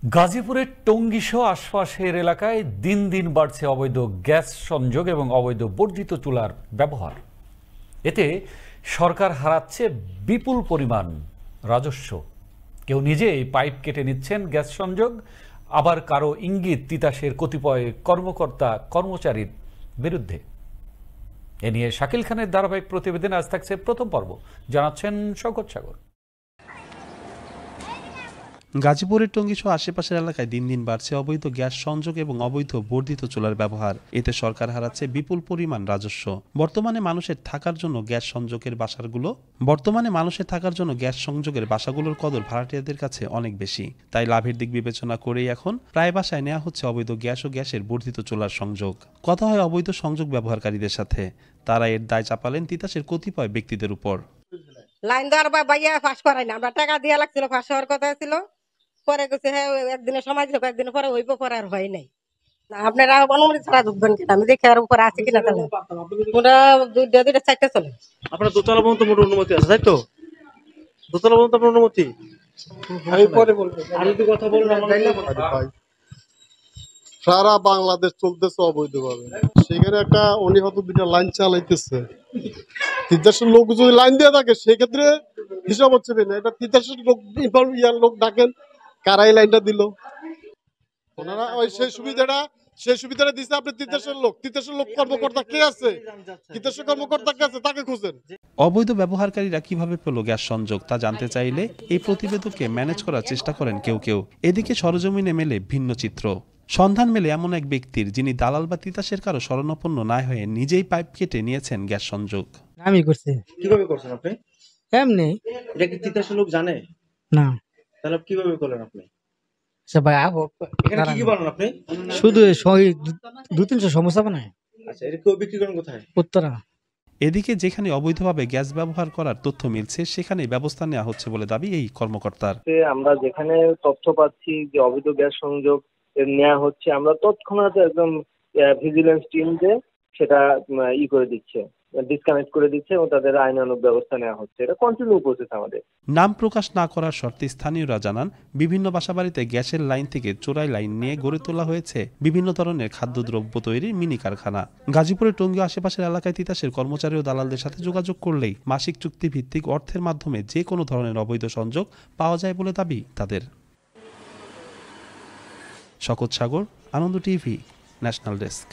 গাজীপুরের টঙ্গীসহ আশপাশের এলাকায় দিন দিন বাড়ছে অবৈধ গ্যাস সংযোগ এবং অবৈধ বর্ধিত চুলার ব্যবহার। এতে সরকার হারাচ্ছে বিপুল পরিমাণ রাজস্ব। কেউ নিজেই পাইপ কেটে নিচ্ছেন গ্যাস সংযোগ, আবার কারো ইঙ্গিত তিতাসের কতিপয় কর্মকর্তা কর্মচারীর বিরুদ্ধে। এ নিয়ে শাকিল খানের ধারাবাহিক প্রতিবেদন আজ থাকছে প্রথম পর্ব, জানাচ্ছেন শওকত সাগর। গাজীপুরের টঙ্গীসহ আশেপাশের এলাকায় দিন দিন বাড়ছে অবৈধ গ্যাস সংযোগ এবং অবৈধ বর্ধিত চুলার ব্যবহার। এতে সরকার হারাচ্ছে বিপুল পরিমাণ রাজস্ব। বর্তমানে মানুষের থাকার জন্য গ্যাস সংযোগের বাসাগুলোর কদর ভাড়াটিয়াদের কাছে অনেক বেশি। তাই লাভের দিক বিবেচনা করেই এখন প্রায় বাসায় নেওয়া হচ্ছে অবৈধ গ্যাস ও গ্যাসের বর্ধিত চুলার সংযোগ। কথা হয় অবৈধ সংযোগ ব্যবহারকারীদের সাথে, তারা এর দায় চাপালেন তিতাসের কতিপয় ব্যক্তিদের উপর। লাইন দেওয়ার বাইয়া ফাঁস করাই না, আমরা টাকা দিয়ে লাগছিল, ফাঁস হওয়ার কথা ছিল, পরে গেছে হ্যাঁ একদিনের সময় দিল, একদিন পরে হইব, পরে আর হয় নাই। আপনারা অনুমতি ছাড়া ঢুকবেন কিনা আমি দেখি আর উপরে আছে কিনা। তাহলে ওরা দুইটা চারটে চলে। আপনার দোতলা পর্যন্ত মোট অনুমতি আছে, তাই তো? দোতলা পর্যন্ত আপনার অনুমতি? আমি পরে বলবো, আমি তো কথা বলবো। সারা বাংলাদেশ চলতেছে অবৈধভাবে, সেখানে একটা অনিহত দুইটা লাইন চালাইতেছে। তিতাসের লোক যদি লাইন দিয়ে থাকে সেক্ষেত্রে হিসাব হচ্ছে না। এটা তিতাসের লোক ডাকেন, কারাই লাইনটা দিল, ওনারা ওই সেই সুবিধাটা দিচ্ছে। আপনি তিতাসের লোক কর্মকর্তা কে আছে? তিতাসের কর্মকর্তা কে আছে? তাকে খুঁজেন। অবৈধ ব্যবহারকারীরা কিভাবে পেল গ্যাস সংযোগ তা জানতে চাইলে এই প্রতিবেদককে ম্যানেজ করার চেষ্টা করেন কেউ। এদিকে সরজমিনে মেলে ভিন্ন চিত্র। সন্ধান মেলে এমন এক ব্যক্তির, যিনি দালাল বা তিতাসের কারো শরণাপন্ন না হয়ে নিজেই পাইপ কেটে নিয়েছেন গ্যাস সংযোগ। আমি করছি। কিভাবে করছেন আপনি? এমনি। এটা কি তিতাসের লোক জানে না। তাহলে কিভাবে করলেন আপনি? এখানে কি বানান আপনি? শুধু 200-300 সমস্যা বানায়। আচ্ছা, এটা কেউ বিক্রি করেন কোথায়? উত্তরা। এদিকে যেখানে অবৈধভাবে গ্যাস ব্যবহার করার তথ্য মিলছে সেখানে ব্যবস্থা নেওয়া হচ্ছে বলে দাবি এই কর্মকর্তার। আমরা যেখানে তথ্য পাচ্ছি যে অবৈধ গ্যাস সংযোগ নেওয়া হচ্ছে, আমরা তৎক্ষণাৎ একদম ভিজিলেন্স টিম যে সেটা করে দিচ্ছে, ডিসকানেক্ট করে দিচ্ছে এবং তাদের আইনানুগ ব্যবস্থা নেওয়া হচ্ছে। এটা কন্টিনিউ প্রসেস আমাদের। নাম প্রকাশ না করার শর্তে স্থানীয়রা জানান, বিভিন্ন বাসাবাড়িতে গ্যাসের লাইন থেকে চোরাই লাইন নিয়ে গড়ে তোলা হয়েছে বিভিন্ন ধরনের খাদ্যদ্রব্য তৈরির মিনি কারখানা। গাজীপুরের টঙ্গী আশেপাশের এলাকায় তিতাসের কর্মচারী ও দালালদের সাথে যোগাযোগ করলেই মাসিক চুক্তি ভিত্তিক অর্থের মাধ্যমে যে কোনো ধরনের অবৈধ সংযোগ পাওয়া যায় বলে দাবি তাদের। শওকত সাগর, আনন্দ টিভি, ন্যাশনাল ডেস্ক।